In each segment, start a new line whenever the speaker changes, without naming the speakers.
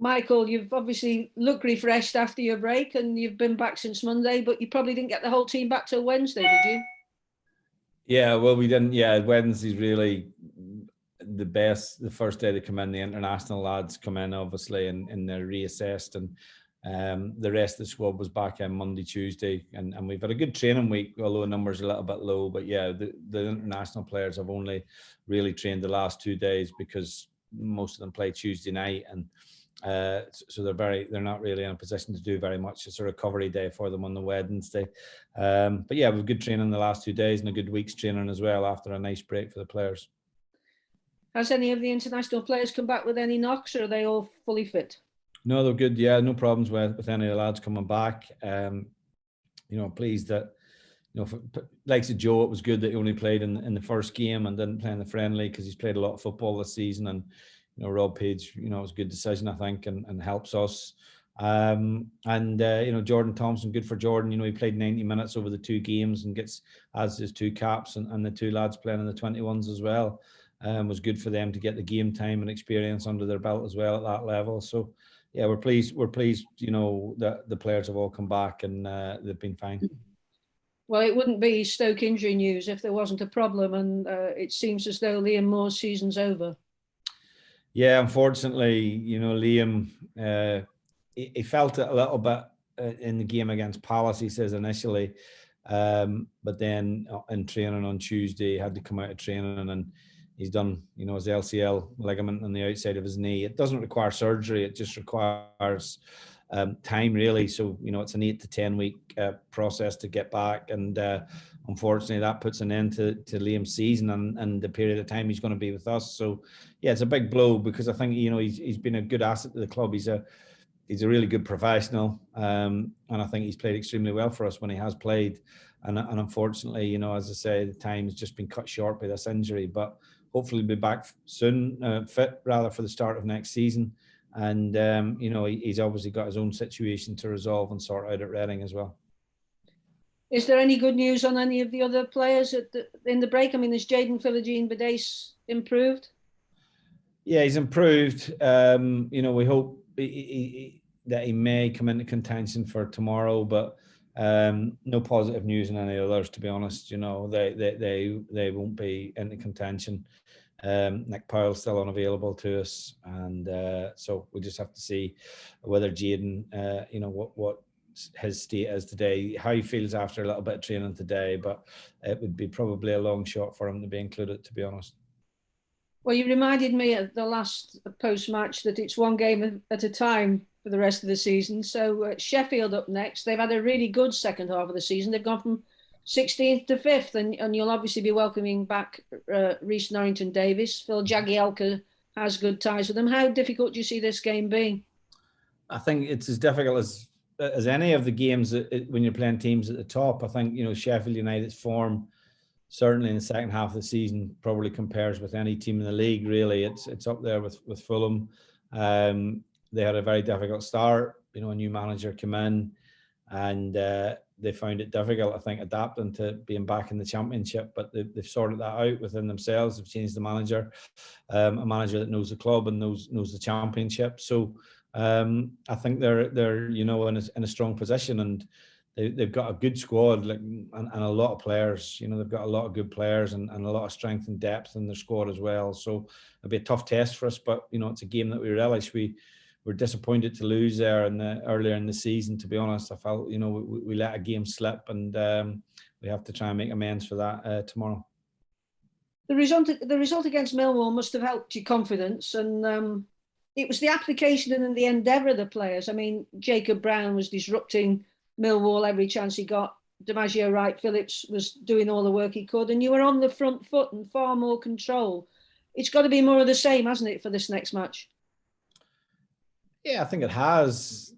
Michael, you've obviously looked refreshed after your break and you've been back since Monday, but you probably didn't get the whole team back till Wednesday, did you?
Yeah, well, we didn't. Yeah, Wednesday's really the best. The first day they come in, the international lads come in, obviously, and they're reassessed. And the rest of the squad was back in Monday, Tuesday. And we've had a good training week, although the numbers are a little bit low. But yeah, the international players have only really trained the last 2 days because most of them play Tuesday night. And so they're not really in a position to do very much. It's a recovery day for them on the Wednesday. But yeah, we've good training the last 2 days and a good week's training as well after a nice break for the players.
Has any of the international players come back with any knocks, or are they all fully fit?
No, they're good. Yeah, no problems with any of the lads coming back. Pleased that, for likes of Joe, it was good that he only played in the first game and didn't play in the friendly because he's played a lot of football this season. And Rob Page, it was a good decision, I think, and helps us. Jordan Thompson, good for Jordan. He played 90 minutes over the 2 games and adds his 2 caps, and the 2 lads playing in the 21s as well. Was good for them to get the game time and experience under their belt as well at that level. So yeah, we're pleased. That the players have all come back and they've been fine.
Well, it wouldn't be Stoke injury news if there wasn't a problem, and it seems as though Liam Moore's season's over.
Yeah, unfortunately, Liam, he felt it a little bit in the game against Palace, he says initially, but then in training on Tuesday, he had to come out of training and he's done, his LCL ligament on the outside of his knee. It doesn't require surgery. It just requires time, really. So, it's an 8 to 10 week process to get back. And unfortunately, that puts an end to Liam's season and the period of time he's going to be with us. So, yeah, it's a big blow because I think, he's been a good asset to the club. He's a really good professional. And I think he's played extremely well for us when he has played. And unfortunately, as I say, the time has just been cut short by this injury. But hopefully he'll be back soon, fit rather, for the start of next season. And, he's obviously got his own situation to resolve and sort out at Reading as well.
Is there any good news on any of the other players in the break? I mean, has Jaden Philogene-Bidace improved?
Yeah, he's improved. We hope that he may come into contention for tomorrow, but no positive news on any others, to be honest. They won't be into contention. Nick Powell's still unavailable to us, and so we just have to see whether Jaden, what his state is today, how he feels after a little bit of training today. But it would be probably a long shot for him to be included, to be honest.
Well, you reminded me at the last post-match that it's one game at a time for the rest of the season. So Sheffield up next. They've had a really good second half of the season. They've gone from 16th to 5th, and you'll obviously be welcoming back Rhys Norrington-Davies. Phil Jagielka has good ties with them. How difficult do you see this game being?
I think it's as difficult as any of the games when you're playing teams at the top. I think, Sheffield United's form, certainly in the second half of the season, probably compares with any team in the league, really. It's up there with Fulham. They had a very difficult start. A new manager came in and they found it difficult, I think, adapting to being back in the Championship. But they've sorted that out within themselves. They've changed the manager, a manager that knows the club and knows the Championship. So I think they're in a strong position, and they've got a good squad, and a lot of players. They've got a lot of good players and a lot of strength and depth in their squad as well. So it'll be a tough test for us, but it's a game that we relish. We were disappointed to lose there earlier in the season. To be honest, I felt we let a game slip, and we have to try and make amends for that tomorrow.
The result against Millwall must have helped your confidence, and it was the application and the endeavour of the players. I mean, Jacob Brown was disrupting Millwall every chance he got. DiMaggio Wright-Phillips was doing all the work he could, and you were on the front foot and far more control. It's got to be more of the same, hasn't it, for this next match?
Yeah, I think it has.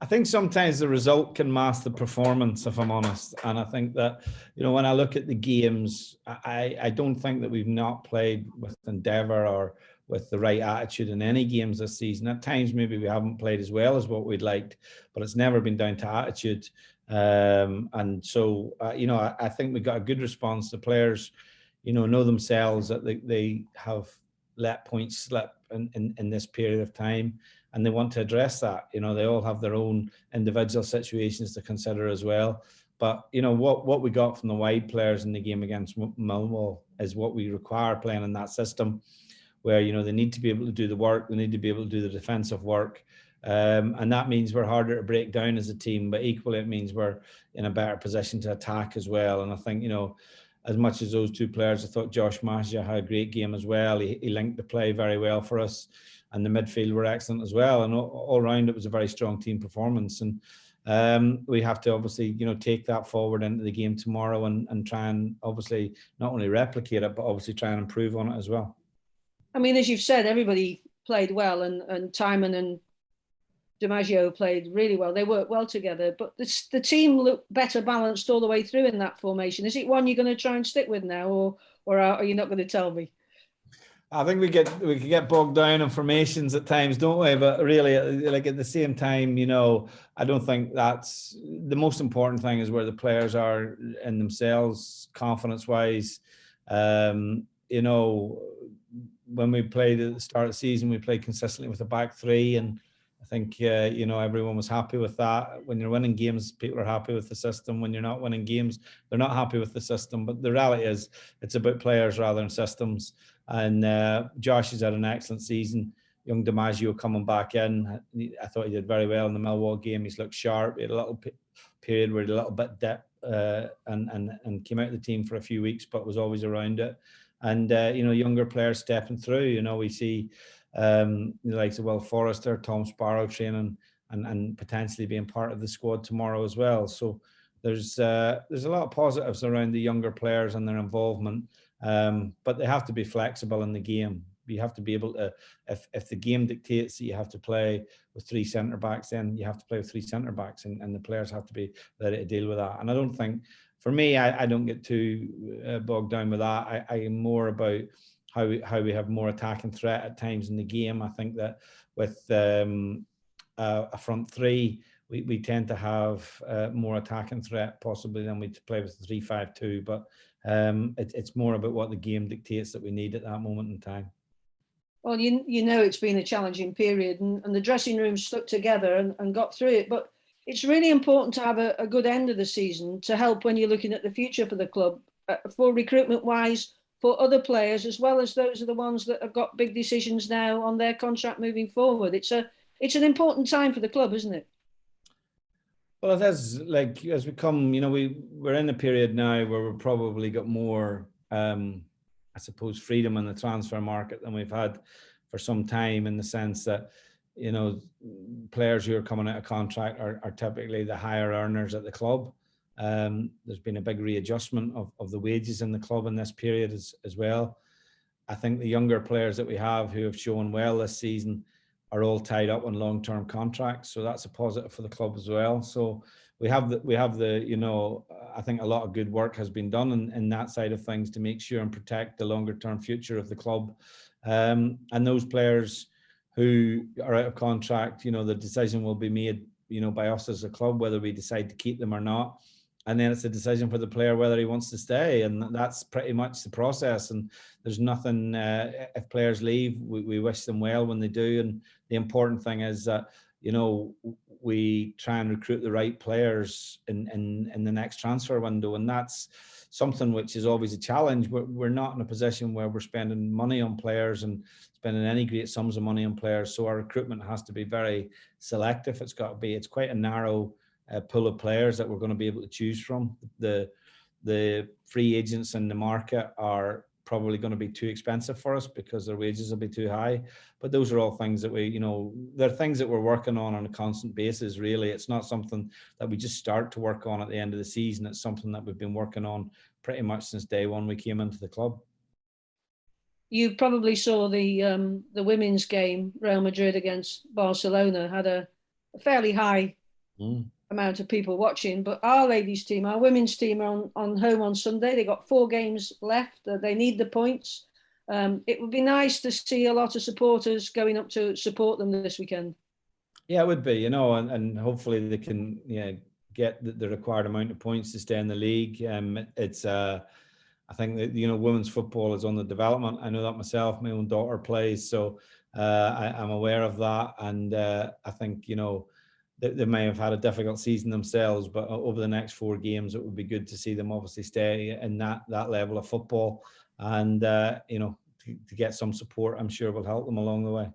I think sometimes the result can mask the performance, if I'm honest. And I think that, when I look at the games, I don't think that we've not played with endeavour or with the right attitude in any games this season. At times, maybe we haven't played as well as what we'd liked, but it's never been down to attitude. And so, I think we got a good response. The players, know themselves that they have let points slip in this period of time, and they want to address that. You know, they all have their own individual situations to consider as well. But, you know, what we got from the wide players in the game against Millwall is what we require playing in that system, where, you know, they need to be able to do the work, they need to be able to do the defensive work. And that means we're harder to break down as a team, but equally it means we're in a better position to attack as well. And I think, you know, as much as those two players, I thought Josh Maja had a great game as well. He linked the play very well for us, and the midfield were excellent as well. And all around, it was a very strong team performance. And we have to obviously, you know, take that forward into the game tomorrow and try and obviously not only replicate it, but obviously try and improve on it as well.
I mean, as you've said, everybody played well, and Timon and DiMaggio played really well. They worked well together, but the team looked better balanced all the way through in that formation. Is it one you're going to try and stick with now, or are you not going to tell me?
I think we could get bogged down in formations at times, don't we? But really, like at the same time, you know, I don't think that's the most important thing. Is where the players are in themselves, confidence-wise. You know, when we played at the start of the season, we played consistently with a back three, and I think you know, everyone was happy with that. When you're winning games, people are happy with the system. When you're not winning games, they're not happy with the system. But the reality is, it's about players rather than systems. And Josh has had an excellent season. Young DiMaggio coming back in, I thought he did very well in the Millwall game. He's looked sharp. He had a little period where he had a little bit dip and came out of the team for a few weeks, but was always around it. And you know, younger players stepping through. You know, we see the likes of Will Forrester, Tom Sparrow training and potentially being part of the squad tomorrow as well. So there's a lot of positives around the younger players and their involvement. But they have to be flexible in the game. You have to be able to, if the game dictates that you have to play with three centre backs, then you have to play with three centre backs, and the players have to be ready to deal with that. And I don't think, for me, I don't get too bogged down with that. I am more about how we have more attacking threat at times in the game. I think that with a front three, we tend to have more attacking threat possibly than we play with 3-5-2. But it's more about what the game dictates that we need at that moment in time.
Well, you know, it's been a challenging period, and the dressing room stuck together and got through it. But it's really important to have a good end of the season to help when you're looking at the future for the club, for recruitment wise, for other players, as well as those are the ones that have got big decisions now on their contract moving forward. It's an important time for the club, isn't it?
Well, it is. Like, as we come, you know, we're in a period now where we've probably got more, I suppose, freedom in the transfer market than we've had for some time, in the sense that, you know, players who are coming out of contract are typically the higher earners at the club. There's been a big readjustment of the wages in the club in this period as well. I think the younger players that we have who have shown well this season are all tied up on long-term contracts, so that's a positive for the club as well. So we have the you know, I think a lot of good work has been done in that side of things to make sure and protect the longer-term future of the club. And those players who are out of contract, you know, the decision will be made, you know, by us as a club whether we decide to keep them or not. And then it's a decision for the player whether he wants to stay, and that's pretty much the process. And there's nothing, if players leave, we wish them well when they do. And the important thing is that, you know, we try and recruit the right players in the next transfer window, and that's something which is always a challenge. We're not in a position where we're spending money on players and spending any great sums of money on players, so our recruitment has to be very selective. It's quite a narrow pool of players that we're going to be able to choose from. The free agents in the market are probably going to be too expensive for us because their wages will be too high. But those are all things that we, you know, they're things that we're working on a constant basis, really. It's not something that we just start to work on at the end of the season. It's something that we've been working on pretty much since day one we came into the club.
You probably saw the women's game, Real Madrid against Barcelona, had a fairly high amount of people watching, but our ladies team, our women's team, are on home on Sunday. They got 4 games left. They need the points. It would be nice to see a lot of supporters going up to support them this weekend.
Yeah, it would be, you know, and hopefully they can, get the required amount of points to stay in the league. It's I think that, women's football is on the development. I know that myself. My own daughter plays, so I'm aware of that. And I think, they may have had a difficult season themselves, but over the next 4 games, it would be good to see them obviously stay in that level of football, and to get some support, I'm sure will help them along the way.